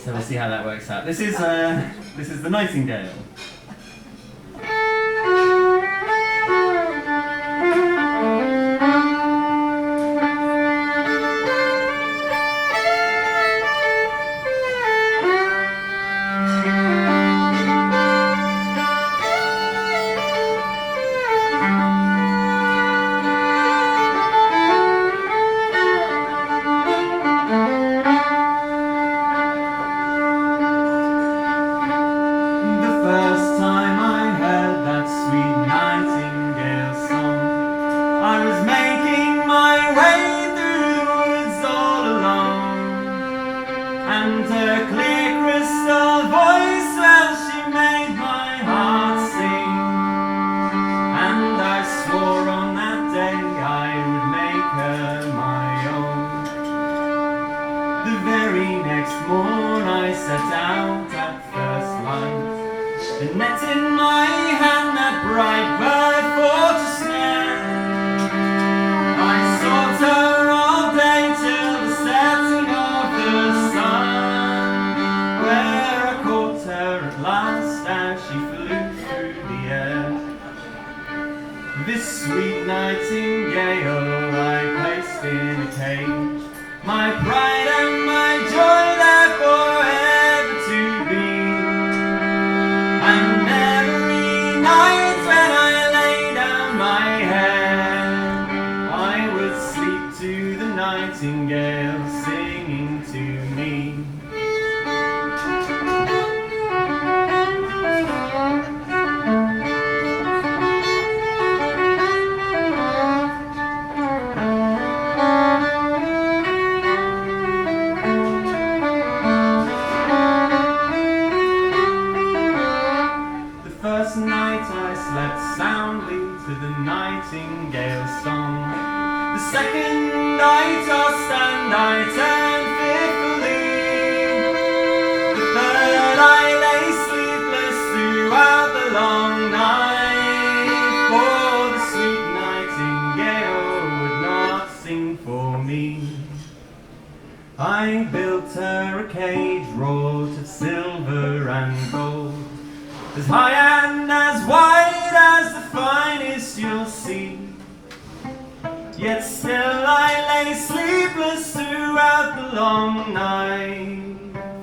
So we'll see how that works out. This is the Nightingale. The net in my hand, that bright bird for to snare. I sought her all day till the setting of the sun, where I caught her at last as she flew through the air. This sweet nightingale I placed in a cage, my pride and my joy there forever to be. And every night when I lay down my head, I would sleep to the nightingale singing to me. First night I slept soundly to the nightingale song. The second I tossed and I turned fearfully. The third I lay sleepless throughout the long night, for the sweet nightingale would not sing for me. I built her a cage wrought of silver and gold, as high and as wide as the finest you'll see. Yet still I lay sleepless throughout the long night,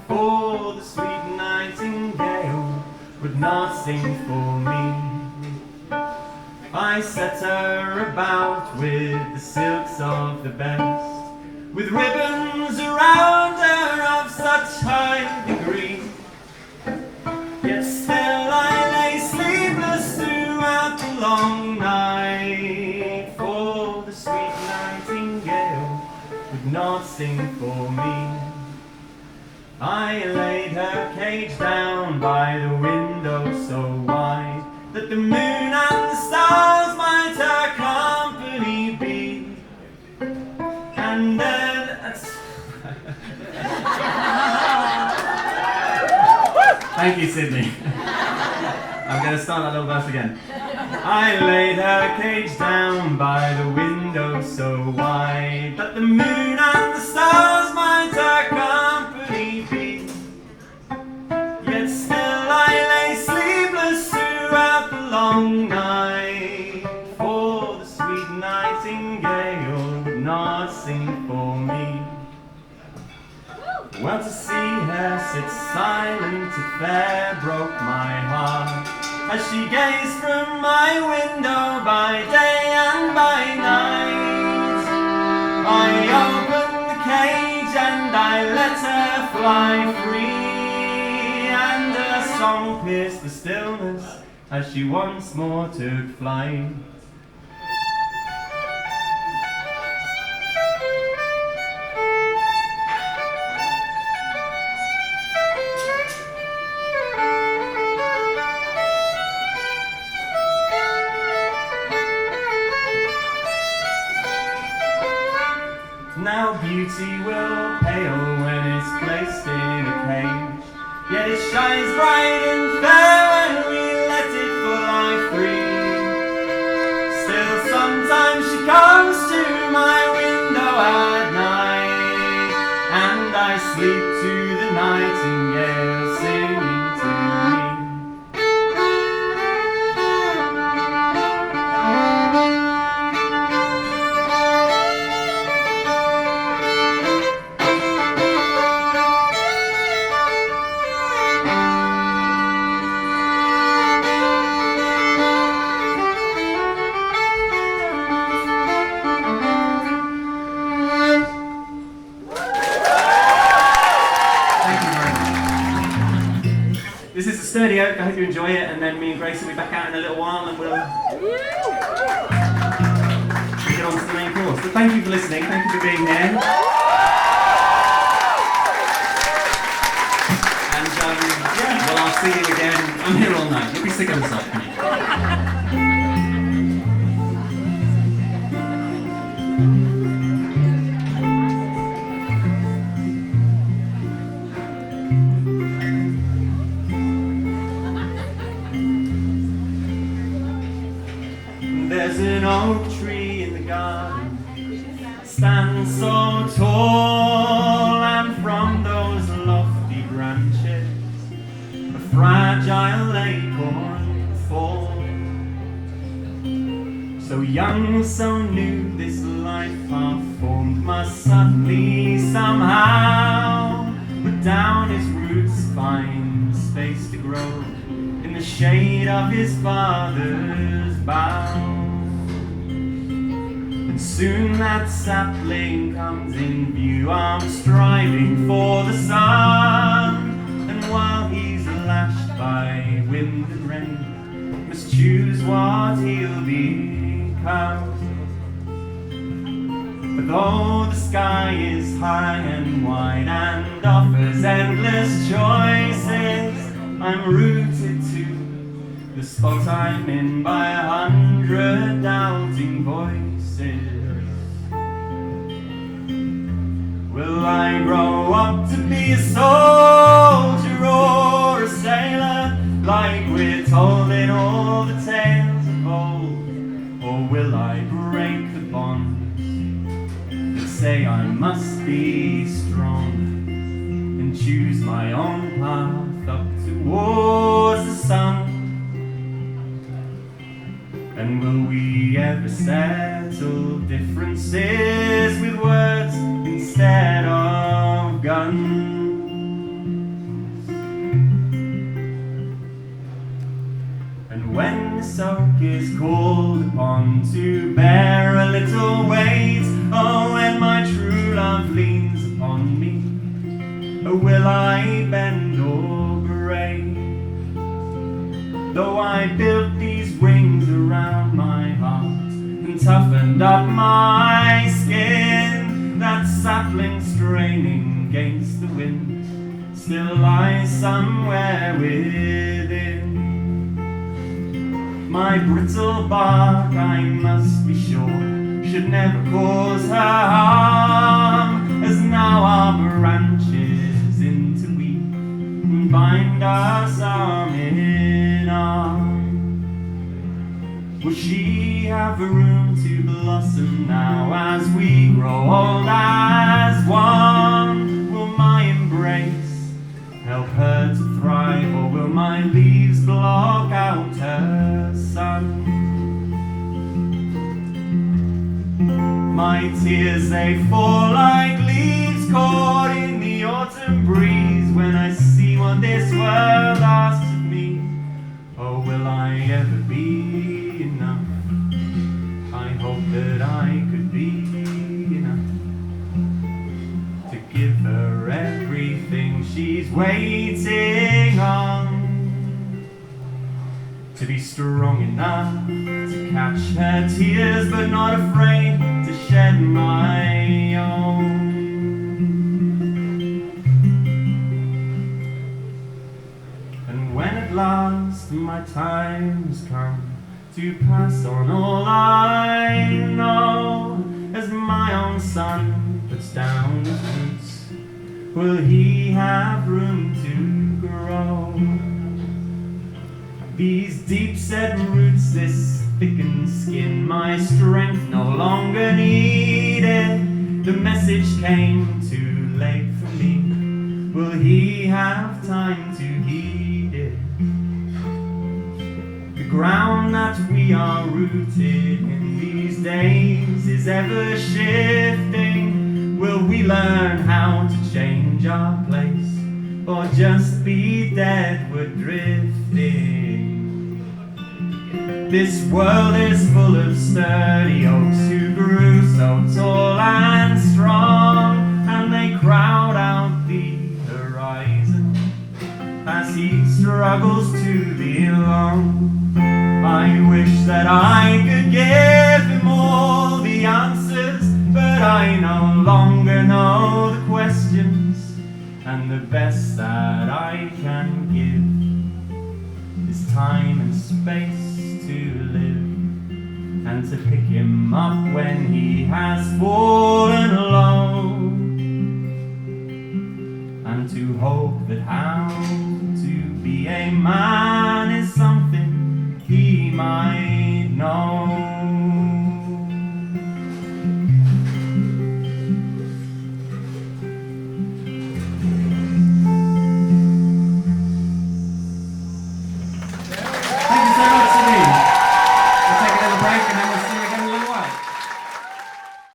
for the sweet nightingale would not sing for me. I set her about with the silks of the best, with ribbons around her of such high degree. Yet still I lay sleepless throughout the long night, for the sweet nightingale would not sing for me. I laid her cage down by the window so wide, that the moon and the stars might her company be. And then Thank you, Sydney. I'm going to start that little verse again. I laid her cage down by the window so wide, that the moon and the stars might her company be. Yet still I lay sleepless throughout the long night, for the sweet nightingale would not sing for me. Well, to see her sit silent it fair broke my heart, as she gazed from my window by day and by night. I opened the cage and I let her fly free, and her song pierced the stillness as she once more took flight. Now beauty will pale when it's placed in a cage, yet it shines bright and fair when we let it fly free. Still sometimes she comes to my window at night, and I sleep to the nightingale singing to me. This is the sturdy oak. I hope you enjoy it, and then me and Grace will be back out in a little while, and we'll get on to the main course. But thank you for listening. Thank you for being here. And yeah, well, I'll see you again. I'm here all night. You'll be sick of myself. There's an oak tree in the garden, stands so tall, and from those lofty branches a fragile acorn falls. So young, so new, this life half formed must suddenly somehow put down his roots, find space to grow in the shade of his father's bough. And soon that sapling comes in view, arms striving for the sun, and while he's lashed by wind and rain, must choose what he'll become. But though the sky is high and wide and offers endless choices, I'm rooted to the spot I'm in by 100 doubting voices. Will I grow up to be a soldier or a sailor, like we're told in all the tales of old? Or will I break the bonds that say I must be strong and choose my own path up towards the sun? And will we ever settle differences with words instead of guns? And when this oak is called upon to bear a little weight, oh, when my true love leans upon me, oh, will I bend or break? Though I built these rings around my heart and toughened up my skin, that sapling straining against the wind still lies somewhere within. My brittle bark, I must be sure, should never cause her harm, as now our branches interweave and bind us arm in arm. Will she have room to blossom now as we grow old as one? Will my embrace help her to thrive, or will my leaves block out her sun? My tears, they fall like leaves caught in the autumn breeze when I see what this world asks of me. Oh, will I ever be enough? I hope that I could be enough to give her everything she's waiting on, to be strong enough to catch her tears but not afraid to shed my own. And when at last my time's come to pass on all I know, as my own son puts down his roots, will he have room to grow? These deep-set roots, this thickened skin, my strength no longer needed. The message came too late for me. will he have time to heed it? The ground that we are rooted in these days is ever shifting. Will we learn how to change our place, or just be deadward drifting? This world is full of sturdy oaks who grew so tall and strong, and they crowd out the horizon as he struggles to belong. I wish that I could give him all the answers, but I no longer know the questions, and the best that I can give is time and space to live, and to pick him up when he has fallen low, and to hope that how to be a man